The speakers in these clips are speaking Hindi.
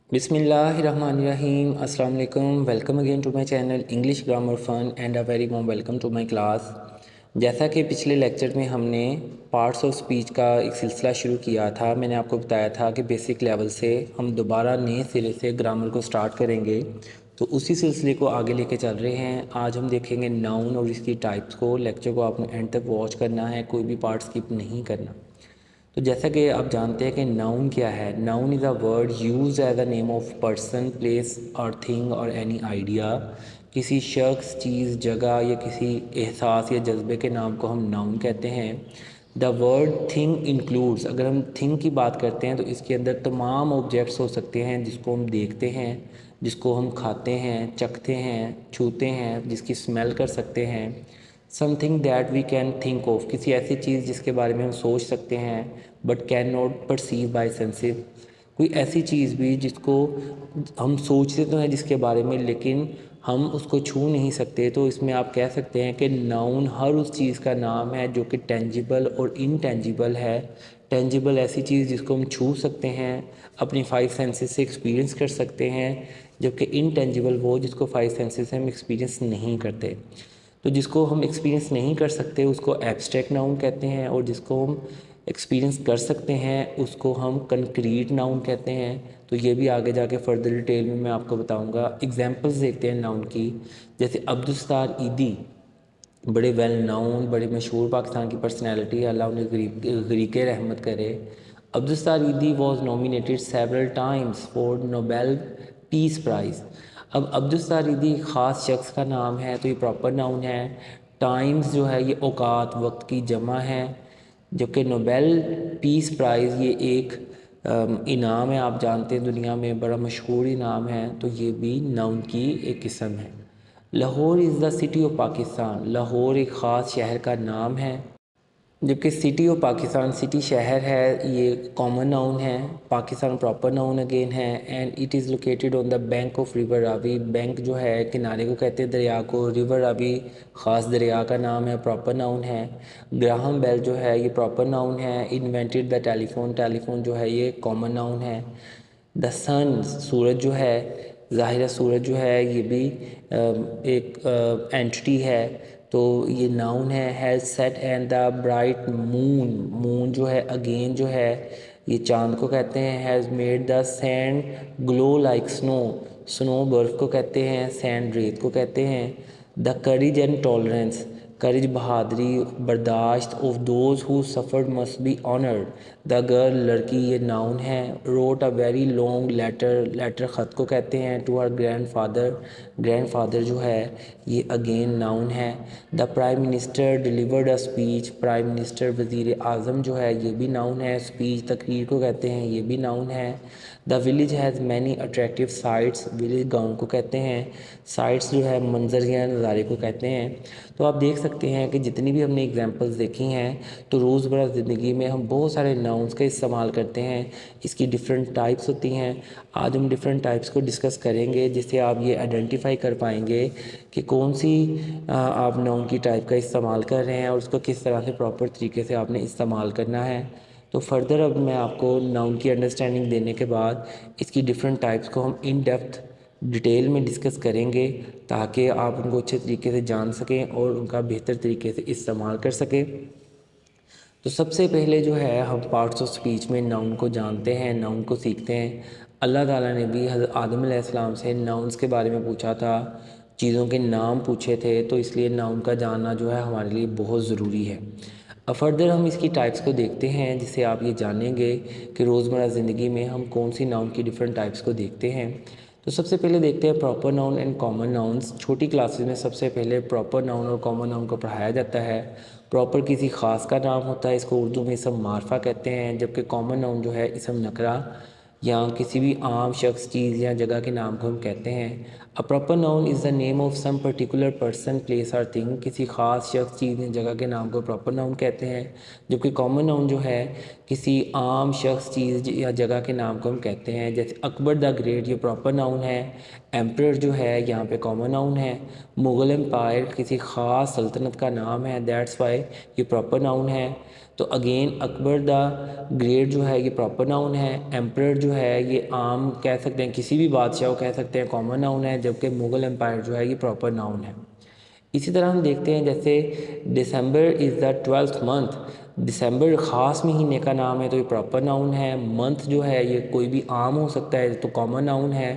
बिस्मिल्लाहिर्रहमानिर्रहीम अस्सलाम वालेकुम। Welcome again to my channel English grammar fun and a very warm welcome to my class. जैसा कि पिछले लेक्चर में हमने पार्ट्स ऑफ स्पीच का एक सिलसिला शुरू किया था, मैंने आपको बताया था कि बेसिक लेवल से हम दोबारा नए सिरे से ग्रामर को स्टार्ट करेंगे, तो उसी सिलसिले को आगे लेके चल रहे हैं। आज हम देखेंगे नाउन और इसकी टाइप्स को। लेक्चर को आपने एंड तक वॉच करना है, कोई भी पार्ट स्किप नहीं करना। तो जैसा कि आप जानते हैं कि नाउन क्या है। Noun is a word use as a name of person, place और थिंग और एनी आइडिया। किसी शख्स, चीज़, जगह या किसी एहसास या जज्बे के नाम को हम नाउन कहते हैं। द वर्ड थिंग इंक्लूड्स, अगर हम थिंग की बात करते हैं तो इसके अंदर तमाम ऑब्जेक्ट्स हो सकते हैं जिसको हम देखते हैं, जिसको हम खाते हैं, चखते हैं, छूते हैं, जिसकी स्मेल कर सकते हैं। Something that we can think of, किसी ऐसी चीज़ जिसके बारे में हम सोच सकते हैं but can not perceive by senses. कोई ऐसी चीज़ भी जिसको हम सोचते तो हैं जिसके बारे में, लेकिन हम उसको छू नहीं सकते। तो इसमें आप कह सकते हैं कि नाउन हर उस चीज़ का नाम है जो कि टेंजिबल और इनटेंजिबल है। टेंजिबल ऐसी चीज़ जिसको हम छू सकते हैं, अपनी फाइव सेंसेस से एक्सपीरियंस कर सकते हैं, जबकि इनटेंजिबल वो जिसको फाइव सेंसेस से हम एक्सपीरियंस नहीं करते। तो जिसको हम एक्सपीरियंस नहीं कर सकते उसको एब्स्ट्रैक्ट नाउन कहते हैं, और जिसको हम एक्सपीरियंस कर सकते हैं उसको हम कंक्रीट नाउन कहते हैं। तो ये भी आगे जाके फर्दर डिटेल में मैं आपको बताऊंगा। एग्जांपल्स देखते हैं नाउन की। जैसे अब्दुस्तार ईदी, बड़े वेल नाउन, बड़े मशहूर पाकिस्तान की पर्सनैलिटी है, अल्लाह उन्हें गरीक़ रहमत करे। अब्दुस्तार ईदी was nominated several times for Nobel peace prize. अब अब्दुस्तार ईदी ख़ास शख्स का नाम है, तो ये प्रॉपर नाउन है। टाइम्स जो है ये औकात, वक्त की जमा है, जबकि नोबेल पीस प्राइज़ ये एक इनाम है, आप जानते हैं दुनिया में बड़ा मशहूर इनाम है, तो ये भी नाउन की एक किस्म है। Lahore is the city of Pakistan, Lahore एक ख़ास शहर का नाम है, जबकि सिटी ऑफ पाकिस्तान सिटी शहर है, ये कॉमन नाउन है। पाकिस्तान प्रॉपर नाउन अगेन है। And it is located on the bank of river Ravi, bank जो है किनारे को कहते हैं दरिया को, रिवर रावी ख़ास दरिया का नाम है, प्रॉपर नाउन है। ग्राहम बेल जो है ये प्रॉपर नाउन है। इन्वेंटेड द टेलीफोन, टेलीफोन जो है ये कॉमन नाउन है। द सन, सूरज जो है, ज़ाहिर सूरज जो है ये भी एक एंटिटी है, तो ये नाउन है। Has set and the bright moon, moon जो है अगेन जो है ये चांद को कहते हैं। Has made the sand glow like snow, snow बर्फ़ को कहते हैं, सैंड रेत को कहते हैं। The courage and tolerance, courage बहादरी, बर्दाश्त, of those who suffered must be honoured. The girl लड़की ये नाउन है। Wrote a very long letter, letter ख़त को कहते हैं, to our grandfather, grandfather जो है ये अगेन नाउन है। The prime minister delivered a speech, prime minister वज़ीर आज़म जो है ये भी नाउन है। स्पीच तकरीर को कहते हैं, ये भी नाउन है। The village has many attractive sites, village गाँव को कहते हैं, साइट्स जो है मंजर या नज़ारे को कहते हैं। तो आप देख सकते हैं कि जितनी भी हमने एग्जांपल्स देखी हैं, तो रोज़मर्रा ज़िंदगी में हम बहुत सारे नाउन्स का इस्तेमाल करते हैं। इसकी डिफरेंट टाइप्स होती हैं। आज हम डिफरेंट टाइप्स को डिस्कस करेंगे, जिससे आप ये आइडेंटिफाई कर पाएंगे कि कौन सी आप नाउन की टाइप का इस्तेमाल कर रहे हैं और उसको किस तरह से प्रॉपर तरीके से आपने इस्तेमाल करना है। तो फर्दर अब मैं आपको नाउन की अंडरस्टैंडिंग देने के बाद इसकी डिफरेंट टाइप्स को हम इन डेप्थ डिटेल में डिस्कस करेंगे, ताकि आप उनको अच्छे तरीके से जान सकें और उनका बेहतर तरीके से इस्तेमाल कर सकें। तो सबसे पहले जो है हम पार्ट्स ऑफ स्पीच में नाउन को जानते हैं, नाउन को सीखते हैं। अल्लाह ताला ने भी हज़रत आदम अलैहिस्सलाम से नाउन्स के बारे में पूछा था, चीज़ों के नाम पूछे थे, तो इसलिए नाउन का जानना जो है हमारे लिए बहुत ज़रूरी है। अब फर्दर हम इसकी टाइप्स को देखते हैं, जिससे आप ये जानेंगे कि रोज़मर्रा ज़िंदगी में हम कौन सी नाउन की डिफरेंट टाइप्स को देखते हैं। तो सबसे पहले देखते हैं proper noun and common nouns. छोटी क्लासेस में सबसे पहले प्रॉपर नाउन और कॉमन नाउन को पढ़ाया जाता है। प्रॉपर किसी ख़ास का नाम होता है, इसको उर्दू में इसम मारफा कहते हैं, जबकि कॉमन नाउन जो है इसम नकरा या किसी भी आम शख्स, चीज़ या जगह के नाम को हम कहते हैं। A proper noun is the name of some particular person, place और थिंग, किसी ख़ास शख्स, चीज़ या जगह के नाम को प्रॉपर नाउन कहते हैं। जबकि कॉमन नाउन जो है किसी आम शख्स, चीज़ या जगह के नाम को हम कहते हैं। जैसे अकबर द ग्रेट, ये प्रॉपर नाउन है। एम्परर जो है यहाँ पे कॉमन नाउन है। मुग़ल एम्पायर किसी ख़ास सल्तनत का नाम है, दैट्स वाई ये प्रॉपर नाउन है। तो अगेन अकबर द ग्रेट जो है ये प्रॉपर नाउन है। एम्परर जो है ये आम कह सकते हैं, किसी भी बादशाह को कह सकते हैं, कॉमन नाउन है। जबकि मुग़ल एम्पायर जो है ये प्रॉपर नाउन है। इसी तरह हम देखते हैं जैसे दिसंबर इज़ द 12th मंथ, दिसंबर ख़ास महीने का नाम है तो ये प्रॉपर नाउन है। मंथ जो है ये कोई भी आम हो सकता है तो कॉमन नाउन है।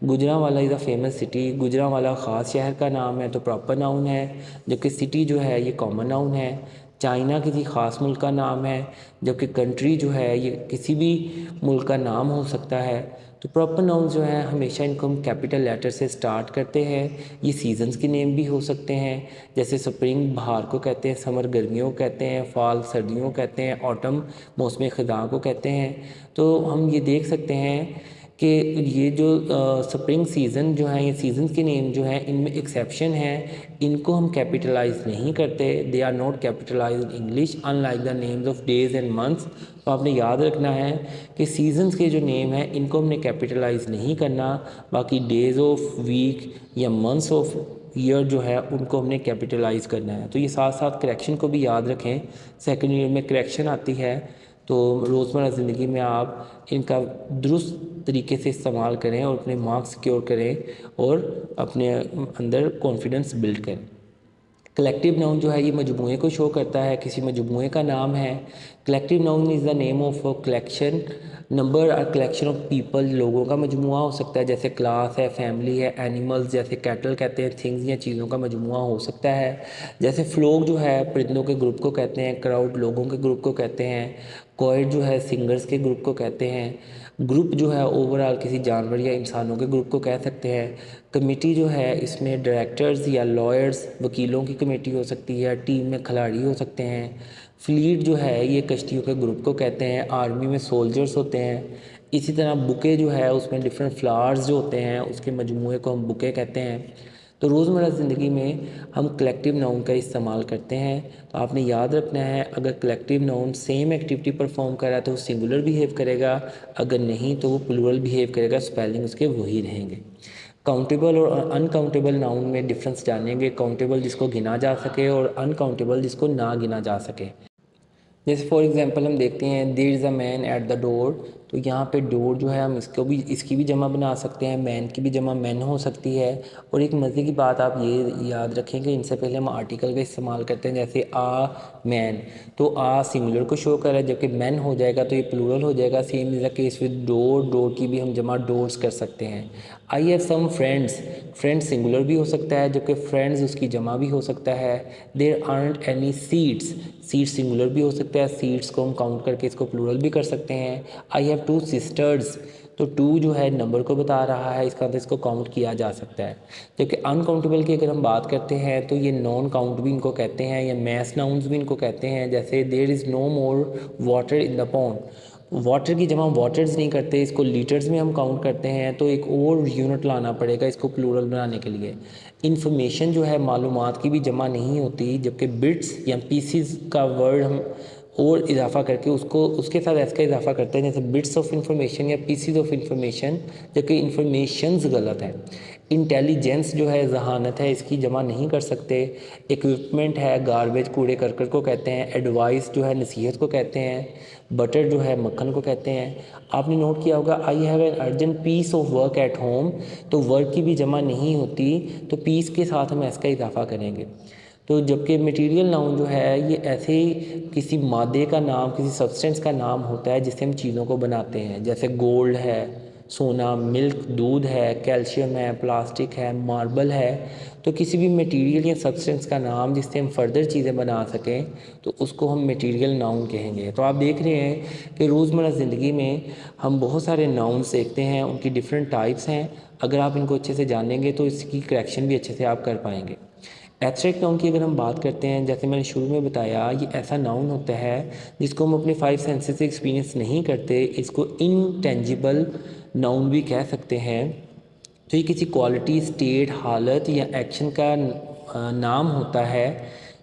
Gujranwala is a famous city, Gujranwala ख़ास शहर का नाम है तो प्रॉपर नाउन है। जबकि सिटी जो है ये कॉमन नाउन है। चाइना किसी ख़ास मुल्क का नाम है, जबकि कंट्री जो है ये किसी भी मुल्क का नाम हो सकता है। तो प्रॉपर नाउन जो है हमेशा इनको हम कैपिटल लेटर से स्टार्ट करते हैं। ये सीजन्स के नेम भी हो सकते हैं, जैसे स्प्रिंग बहार को कहते हैं, समर गर्मियों को कहते हैं, फॉल सर्दियों को कहते हैं, ऑटम मौसम ख़ज़ां को कहते हैं। तो हम ये देख सकते हैं कि ये जो स्प्रिंग सीज़न जो है, ये सीजन्स के नेम जो हैं इनमें एक्सेप्शन है, इनको हम कैपिटलाइज नहीं करते। They are not capitalise in English unlike the names of days and months. तो आपने याद रखना है कि सीजन्स के जो नेम हैं इनको हमने कैपिटलाइज नहीं करना, बाकी डेज़ ऑफ वीक या मंथ्स ऑफ ईयर जो है उनको हमने कैपिटलाइज करना है। तो ये साथ साथ करेक्शन को भी याद रखें, सेकेंड ईयर में करेक्शन आती है। तो रोज़मर्रा ज़िंदगी में आप इनका दुरुस्त तरीके से इस्तेमाल करें और अपने मार्क्स सिक्योर करें और अपने अंदर कॉन्फिडेंस बिल्ड करें। कलेक्टिव नाउन जो है ये मजमूए को शो करता है, किसी मजमूए का नाम है। Collective noun is the name of collection, number और कलेक्शन ऑफ पीपल, लोगों का मजमूआ हो सकता है, जैसे क्लास है, फैमिली है, एनिमल्स जैसे कैटल कहते हैं, थिंग्स या चीज़ों का मजमूआ हो सकता है। जैसे फ्लोक जो है परिंदों के ग्रुप को कहते हैं, क्राउड लोगों के ग्रुप को कहते हैं, कोयट जो है सिंगर्स के ग्रुप को कहते हैं, ग्रुप जो है ओवरऑल किसी जानवर या इंसानों के ग्रुप को कह सकते हैं। कमेटी जो है इसमें डायरेक्टर्स या लॉयर्स, वकीलों की कमेटी हो सकती है, टीम में खिलाड़ी हो सकते हैं। फ्लीट जो है ये कश्तियों के ग्रुप को कहते हैं, आर्मी में सोल्जर्स होते हैं। इसी तरह बुके जो है उसमें डिफरेंट फ्लावर्स जो होते हैं उसके मजमूए को हम बुके कहते हैं। तो रोज़मर्रा ज़िंदगी में हम कलेक्टिव नाउन का इस्तेमाल करते हैं। तो आपने याद रखना है, अगर collective noun same activity perform कर रहा है तो वो सिंगुलर बिहेव करेगा, अगर नहीं तो वो प्लूरल बिहेव करेगा, स्पेलिंग उसके वही रहेंगे। काउंटेबल और अनकाउंटेबल नाउन में डिफरेंस जानेंगे, काउंटेबल जिसको गिना जा सके और अनकाउंटेबल जिसको ना गिना जा सके। जैसे फॉर एग्जांपल हम देखते हैं there is a man at the door, तो यहाँ पे डोर जो है हम इसकी भी जमा बना सकते हैं, मैन की भी जमा मैन हो सकती है। और एक मज़े की बात आप ये याद रखें कि इनसे पहले हम आर्टिकल का इस्तेमाल करते हैं, जैसे आ मैन, तो आ सिंगुलर को शो कर रहा है, जबकि मैन हो जाएगा तो ये प्लूरल हो जाएगा। Same is the case with door, door की भी हम जमा डोर्स कर सकते हैं। I have some friends, friends singular भी हो सकता है जबकि फ्रेंड्स उसकी जमा भी हो सकता है। There aren't any seats, seats singular भी हो सकता है, सीट्स को हम काउंट करके इसको प्लूरल भी कर सकते हैं। आई हैव 2 सिस्टर्स, तो 2 जो है नंबर को बता रहा है, इसका मतलब इसको काउंट किया जा सकता है। जबकि अनकाउंटेबल की अगर हम बात करते हैं तो ये नॉन काउंट भी इनको कहते हैं या मैस नाउन्स भी इनको कहते हैं। जैसे there is no more water in the pond, water की जमा वाटर्स नहीं करते, इसको लीटर्स में हम काउंट करते हैं, तो एक और यूनिट लाना पड़ेगा इसको प्लूरल बनाने के लिए। इन्फॉर्मेशन जो है मालूमात की भी जमा नहीं होती, जबकि बिट्स या पीसीज का वर्ड हम और इजाफा करके उसको उसके साथ ऐसा इजाफा करते हैं, जैसे बिट्स ऑफ इंफॉर्मेशन या पीसीज ऑफ इंफॉर्मेशन, जबकि इंफॉर्मेशंस गलत है। इंटेलिजेंस जो है जहानत है, इसकी जमा नहीं कर सकते। इक्विपमेंट है, गार्बेज कूड़े करकट को कहते हैं। एडवाइस जो है नसीहत को कहते हैं। बटर जो है मक्खन को कहते हैं। आपने नोट किया होगा I have an urgent piece of work at home, तो वर्क की भी जमा नहीं होती, तो पीस के साथ हम इसका इजाफा करेंगे। तो जबकि मटेरियल नाउन जो है ये ऐसे ही किसी मादे का नाम, किसी सब्सटेंस का नाम होता है जिससे हम चीज़ों को बनाते हैं, जैसे गोल्ड है, सोना, मिल्क दूध है, कैल्शियम है, प्लास्टिक है, मार्बल है। तो किसी भी मटेरियल या सब्सटेंस का नाम जिससे हम फर्दर चीज़ें बना सकें तो उसको हम मटेरियल नाउन कहेंगे। तो आप देख रहे हैं कि रोज़मर्रा ज़िंदगी में हम बहुत सारे नाउन्स देखते हैं, उनकी डिफरेंट टाइप्स हैं। अगर आप इनको अच्छे से जानेंगे तो इसकी करेक्शन भी अच्छे से आप कर पाएंगे। एब्स्ट्रैक्ट नाउन की अगर हम बात करते हैं, जैसे मैंने शुरू में बताया, ये ऐसा नाउन होता है जिसको हम अपने 5 सेंसेस से एक्सपीरियंस नहीं करते, इसको इनटेंजिबल नाउन भी कह सकते हैं। तो ये किसी क्वालिटी, स्टेट, हालत या एक्शन का नाम होता है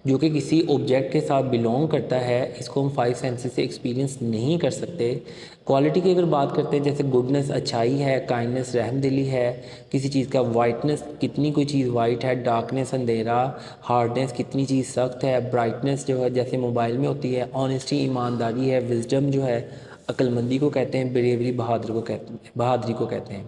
जो कि किसी ऑब्जेक्ट के साथ बिलोंग करता है, इसको हम 5 सेंसेस से एक्सपीरियंस नहीं कर सकते। क्वालिटी की अगर बात करते हैं, जैसे गुडनेस अच्छाई है, काइंडनेस रहमदिली है, किसी चीज़ का वाइटनेस कितनी कोई चीज़ वाइट है, डार्कनेस अंधेरा, हार्डनेस कितनी चीज़ सख्त है, ब्राइटनेस जो है जैसे मोबाइल में होती है, ऑनेस्टी ईमानदारी है, विजडम जो है अक्लमंदी को कहते हैं, ब्रेवरी बहादुरी को कहते हैं।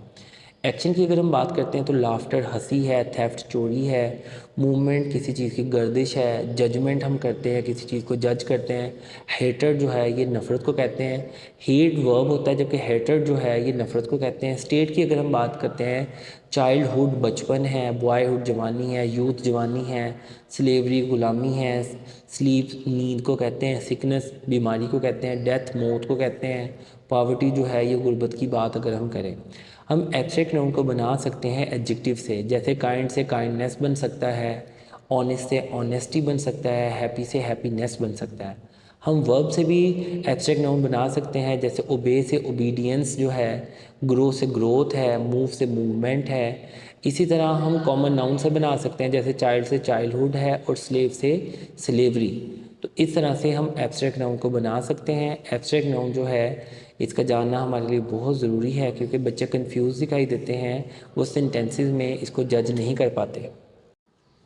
एक्शन की अगर हम बात करते हैं तो लाफ्टर हंसी है, थेफ्ट चोरी है, मूवमेंट किसी चीज़ की गर्दिश है, जजमेंट हम करते हैं, किसी चीज़ को जज करते हैं। हेटर जो है ये नफ़रत को कहते हैं। हेट वर्ब होता है, जबकि हेटर जो है ये नफ़रत को कहते हैं। स्टेट की अगर हम बात करते हैं, चाइल्डहुड बचपन है, बॉयहुड जवानी है, यूथ जवानी है, स्लेवरी गुलामी है, स्लीप नींद को कहते हैं, सिकनेस बीमारी को कहते हैं, डेथ मौत को कहते हैं, पॉवर्टी जो है ये गुर्बत की बात अगर हम करें। हम एब्स्ट्रैक्ट नाउन को बना सकते हैं एडजेक्टिव से, जैसे काइंड से काइंडनेस बन सकता है, ऑनेस्ट से ऑनेस्टी बन सकता है, हैप्पी से हैप्पीनेस बन सकता है। हम वर्ब से भी एब्स्ट्रैक्ट नाउन बना सकते हैं, जैसे ओबे से ओबीडियंस जो है, ग्रो से ग्रोथ है, मूव से मूवमेंट है। इसी तरह हम कॉमन नाउन से बना सकते हैं, जैसे चाइल्ड से चाइल्डहुड है और स्लेव से स्लेवरी। तो इस तरह से हम एब्स्ट्रैक्ट नाउन को बना सकते हैं। एब्स्ट्रैक्ट नाउन जो है इसका जानना हमारे लिए बहुत ज़रूरी है, क्योंकि बच्चे कंफ्यूज दिखाई देते हैं, वो सेंटेंसेस में इसको जज नहीं कर पाते।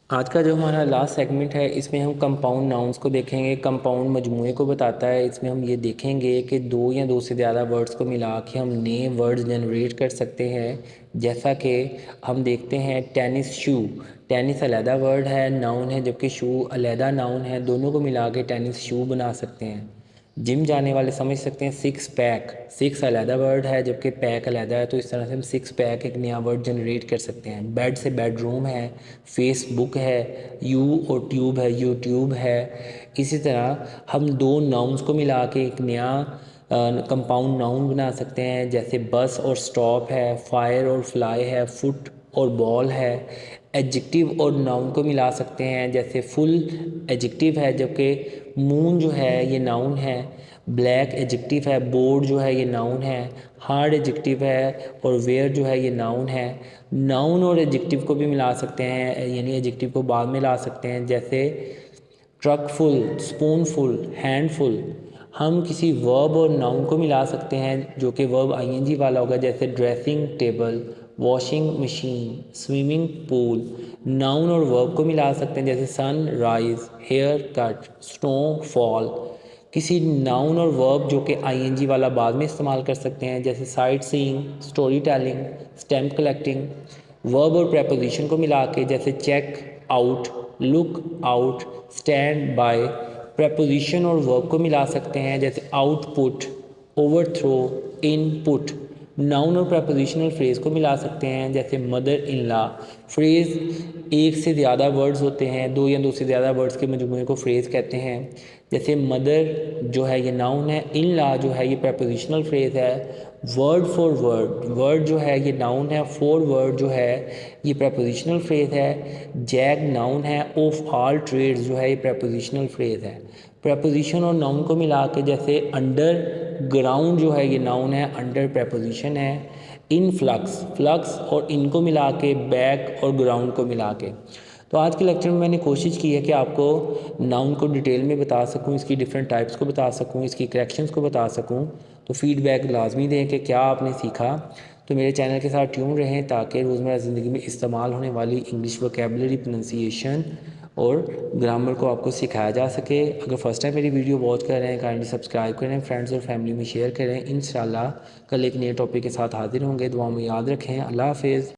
आज का जो हमारा लास्ट सेगमेंट है, इसमें हम कंपाउंड नाउन्स को देखेंगे। कंपाउंड मजमूए को बताता है। इसमें हम ये देखेंगे कि दो या दो से ज़्यादा वर्ड्स को मिला के हम नए वर्ड्स जनरेट कर सकते हैं। जैसा कि हम देखते हैं टेनिस शू, टेनिस अलहदा वर्ड है, नाउन है, जबकि शू अलहदा नाउन है। दोनों को मिला के टेनिस शू बना सकते हैं। जिम जाने वाले समझ सकते हैं सिक्स पैक, सिक्स अलहदा वर्ड है जबकि पैक अलहदा है, तो इस तरह से हम सिक्स पैक एक नया वर्ड जनरेट कर सकते हैं। बेड से बेडरूम है, फेसबुक है, यू और ट्यूब है, यूट्यूब है। इसी तरह हम दो नाउन्स को मिला के एक नया कंपाउंड नाउन बना सकते हैं, जैसे बस और स्टॉप है, फायर और फ्लाई है, फुट और बॉल है। एडजेक्टिव और नाउन को मिला सकते हैं, जैसे फुल एडजेक्टिव है जबकि मून जो है ये नाउन है। ब्लैक एडजेक्टिव है, बोर्ड जो है ये नाउन है। हार्ड एडजेक्टिव है और वेयर जो है ये नाउन है। नाउन और एडजेक्टिव को भी मिला सकते हैं, यानी एडजेक्टिव को बाद में ला सकते हैं, जैसे ट्रकफुल, स्पूनफुल, हैंडफुल। हम किसी वर्ब और नाउन को मिला सकते हैं जो कि वर्ब आईएनजी वाला होगा, जैसे dressing table, washing machine, swimming pool. Noun और वर्ब को मिला सकते हैं, जैसे sunrise, haircut, snowfall. किसी नाउन और वर्ब जो कि आईएनजी वाला बाद में इस्तेमाल कर सकते हैं, जैसे sightseeing, storytelling, stamp collecting. Verb और प्रेपोजिशन को मिला के, जैसे check out, look out, stand by. Preposition और वर्ब को मिला सकते हैं, जैसे आउटपुट, ओवरथ्रो, इनपुट। नाउन और प्रेपोजिशनल फ्रेज़ को मिला सकते हैं, जैसे मदर इन लॉ। फ्रेज़ एक से ज़्यादा वर्ड्स होते हैं, दो या दो से ज़्यादा वर्ड्स के मजमूए को फ्रेज़ कहते हैं। जैसे मदर जो है ये नाउन है, इन लॉ जो है ये प्रेपोजिशनल फ्रेज़ है। वर्ड फॉर वर्ड, वर्ड जो है ये नाउन है, फॉर वर्ड जो है ये प्रेपोजिशनल फ्रेज़ है। जैग नाउन है, ऑफ ऑल ट्रेड्स जो है ये प्रेपोजिशनल फ्रेज़ है। प्रेपोजिशन और नाउन को मिला के, जैसे अंडर ग्राउंड जो है ये नाउन है, अंडर प्रेपोजिशन है। इन फ्लक्स, फ्लक्स और इनको मिला के, बैक और ग्राउंड को मिला के। तो आज के लेक्चर में मैंने कोशिश की है कि आपको नाउन को डिटेल में बता सकूं, इसकी डिफरेंट टाइप्स को बता सकूं, इसकी करेक्शंस को बता सकूं। तो फीडबैक लाजमी दें कि क्या आपने सीखा। तो मेरे चैनल के साथ ट्यून रहें ताकि रोज़मर्रा ज़िंदगी में इस्तेमाल होने वाली इंग्लिश वोकेबलरी, प्रोनंसिएशन और ग्रामर को आपको सिखाया जा सके। अगर फर्स्ट टाइम मेरी वीडियो वॉच कर रहे हैं, काइंडली सब्सक्राइब करें, फ्रेंड्स और फैमिली में शेयर करें। इंशाल्लाह कल एक नए टॉपिक के साथ हाजिर होंगे। दुआ में याद रखें। अल्लाह हाफिज़।